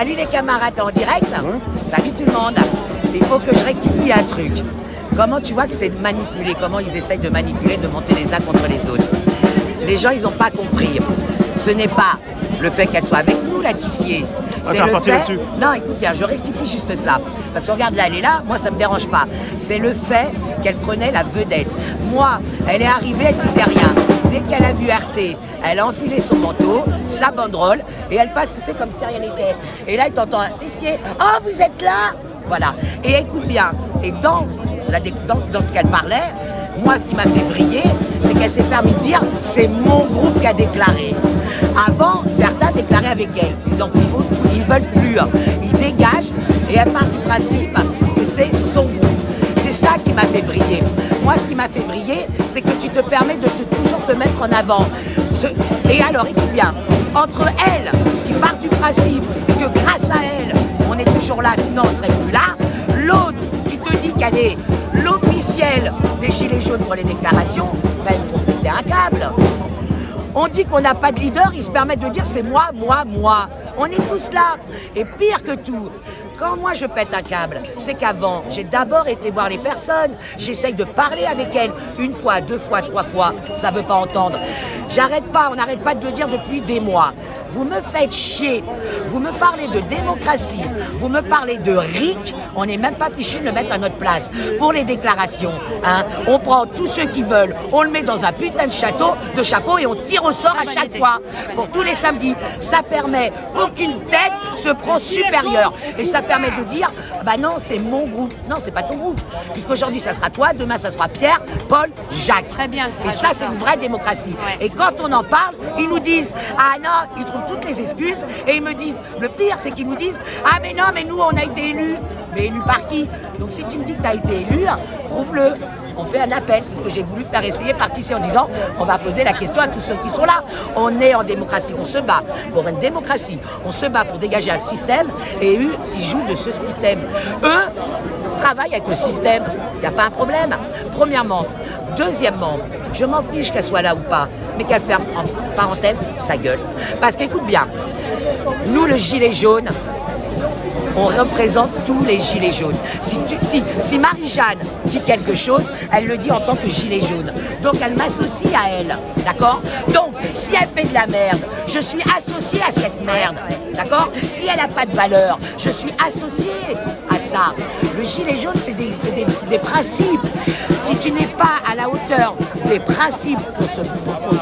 Salut les camarades en direct. Salut tout le monde. Il faut que je rectifie un truc. Comment tu vois que c'est manipulé? Comment ils essayent de manipuler, de monter les uns contre les autres? Les gens, ils n'ont pas compris. Ce n'est pas le fait qu'elle soit avec nous, la Tissier. C'est le fait... Non, écoute bien, je rectifie juste ça. Parce que regarde là, elle est là, moi ça me dérange pas. C'est le fait qu'elle prenait la vedette. Moi, elle est arrivée, elle disait rien. Dès qu'elle a vu RT, elle a enfilé son manteau, sa banderole, et elle passe, tu sais, comme si rien n'était. Et là, il t'entend un Tissier. Oh, vous êtes là? Voilà. Et écoute bien, et dans ce qu'elle parlait, moi, ce qui m'a fait vriller, c'est qu'elle s'est permis de dire c'est mon groupe qui a déclaré. Avant, certains déclaraient avec elle. Donc, ils veulent plus. Ils dégagent et elle part du principe que c'est son groupe. C'est ça qui m'a fait briller. Moi, ce qui m'a fait briller, c'est que tu te permets de toujours te mettre en avant. Et alors, écoute bien, entre elle, qui part du principe que grâce à elle, on est toujours là, sinon on ne serait plus là, l'autre qui te dit qu'elle est l'officielle des Gilets jaunes pour les déclarations, ben il faut péter un câble. On dit qu'on n'a pas de leader, ils se permettent de dire c'est moi, moi, moi. On est tous là. Et pire que tout, quand moi je pète un câble, c'est qu'avant, j'ai d'abord été voir les personnes. J'essaye de parler avec elles une fois, deux fois, trois fois. Ça ne veut pas entendre. On n'arrête pas de le dire depuis des mois. Vous me faites chier, vous me parlez de démocratie, vous me parlez de RIC, on n'est même pas fichu de le mettre à notre place. Pour les déclarations, hein, on prend tous ceux qui veulent, on le met dans un putain de chapeau et on tire au sort à chaque fois. Pour tous les samedis, ça permet qu'aucune tête se prend supérieure. Et ça permet de dire, bah non, c'est mon groupe. Non, c'est pas ton groupe. Puisqu'aujourd'hui, ça sera toi, demain, ça sera Pierre, Paul, Jacques. Très bien. Et ça, c'est une vraie démocratie. Ouais. Et quand on en parle, ils nous disent, ah non, ils trouvent toutes les excuses et ils me disent, le pire c'est qu'ils nous disent, ah mais non mais nous on a été élus. Mais élus par qui? Donc si tu me dis que tu as été élu, prouve-le. On fait un appel, c'est ce que j'ai voulu faire essayer par ici en disant, on va poser la question à tous ceux qui sont là. On est en démocratie, on se bat pour une démocratie, on se bat pour dégager un système et eux, ils jouent de ce système. Eux travaillent avec le système, il n'y a pas un problème. Premièrement. Deuxièmement, je m'en fiche qu'elle soit là ou pas, mais qu'elle ferme en parenthèse sa gueule. Parce qu'écoute bien, nous le gilet jaune, on représente tous les gilets jaunes. Si Marie-Jeanne dit quelque chose, elle le dit en tant que gilet jaune. Donc elle m'associe à elle, d'accord? Donc si elle fait de la merde, je suis associée à cette merde, d'accord? Si elle n'a pas de valeur, je suis associée à ça. Le gilet jaune, c'est des principes. Si tu n'es pas à la hauteur des principes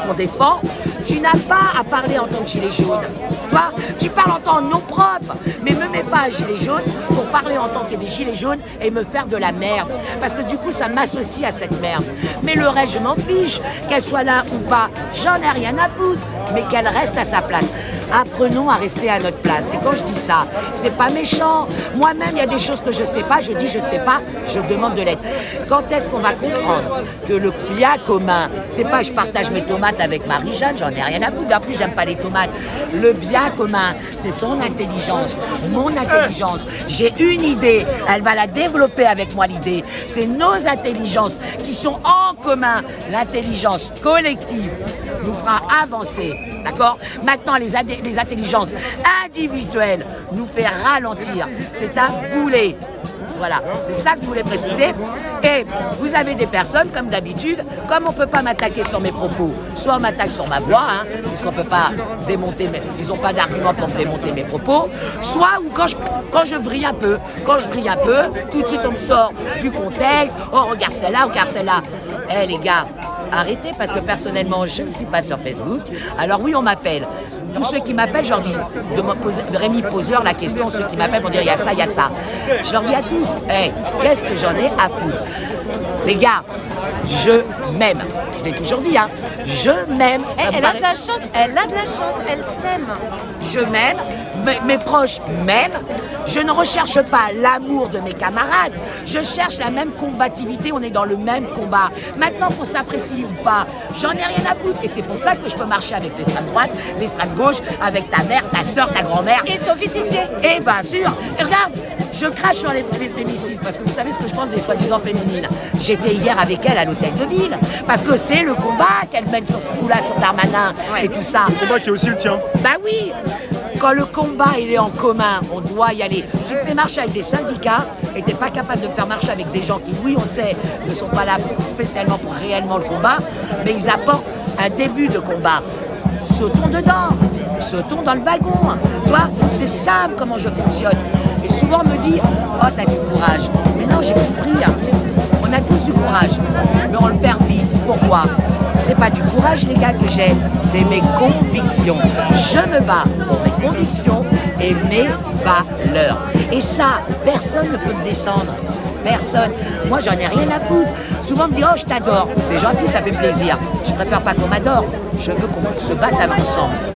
qu'on défend, tu n'as pas à parler en tant que gilet jaune. Toi, tu parles en tant que nom propre, mais me mets pas un gilet jaune pour parler en tant que des gilets jaunes et me faire de la merde. Parce que du coup, ça m'associe à cette merde. Mais le reste, je m'en fiche. Qu'elle soit là ou pas, j'en ai rien à foutre. Mais qu'elle reste à sa place. Apprenons à rester à notre place. Et quand je dis ça, c'est pas méchant. Moi-même, il y a des choses que je sais pas. Je dis je sais pas, je demande de l'aide. Quand est-ce qu'on va comprendre que le bien commun, c'est pas je partage mes tomates avec Marie-Jeanne, j'en ai rien à foutre. En plus, j'aime pas les tomates. Le bien commun, c'est son intelligence, mon intelligence. J'ai une idée, elle va la développer avec moi l'idée. C'est nos intelligences qui sont en commun. L'intelligence collective nous fera avancer, d'accord? Maintenant, les intelligences individuelles nous fait ralentir. C'est un boulet. Voilà, c'est ça que je voulais préciser. Et vous avez des personnes, comme d'habitude, comme on ne peut pas m'attaquer sur mes propos, soit on m'attaque sur ma voix, hein, puisqu'on ne peut pas démonter, ils n'ont pas d'argument pour me démonter mes propos, soit ou quand je vrille un peu. Quand je vrille un peu, tout de suite on me sort du contexte, oh regarde celle-là, regarde celle-là. Eh les gars, arrêtez parce que personnellement, je ne suis pas sur Facebook. Alors oui, on m'appelle. Tous ceux qui m'appellent, je leur dis, Rémi, pose-leur la question, ceux qui m'appellent vont dire, il y a ça, il y a ça. Je leur dis à tous, hey, qu'est-ce que j'en ai à foutre? Les gars, je m'aime. Je l'ai toujours dit, hein. Je m'aime. Elle a de la chance, elle s'aime. Je m'aime, mes proches m'aiment. Je ne recherche pas l'amour de mes camarades. Je cherche la même combativité, on est dans le même combat. Maintenant qu'on s'apprécie ou pas, j'en ai rien à foutre. Et c'est pour ça que je peux marcher avec l'extrême droite, l'extrême gauche, avec ta mère, ta soeur, ta grand-mère. Et Sophie Tissier. Et bien sûr, et regarde, je crache sur les féminicides parce que vous savez ce que je pense des soi-disant féminines. J'étais hier avec elle à l'hôtel de ville parce que c'est le combat qu'elle mène sur ce coup-là, sur Darmanin et tout ça. Le combat qui est aussi le tien. Bah oui. Quand le combat il est en commun, on doit y aller. Tu fais marcher avec des syndicats et t'es pas capable de me faire marcher avec des gens qui, oui, on sait, ne sont pas là spécialement pour réellement le combat, mais ils apportent un début de combat. Sautons dedans, sautons dans le wagon. Tu vois, c'est ça comment je fonctionne. Et souvent on me dit, oh t'as du courage. Mais non, j'ai compris. On a tous du courage, mais on le perd vite. Pourquoi ? C'est pas du courage les gars que j'ai, c'est mes convictions. Je me bats pour mes convictions et mes valeurs. Et ça, personne ne peut me descendre. Personne. Moi, j'en ai rien à foutre. Souvent, on me dit, oh, je t'adore. C'est gentil, ça fait plaisir. Je préfère pas qu'on m'adore. Je veux qu'on se batte ensemble.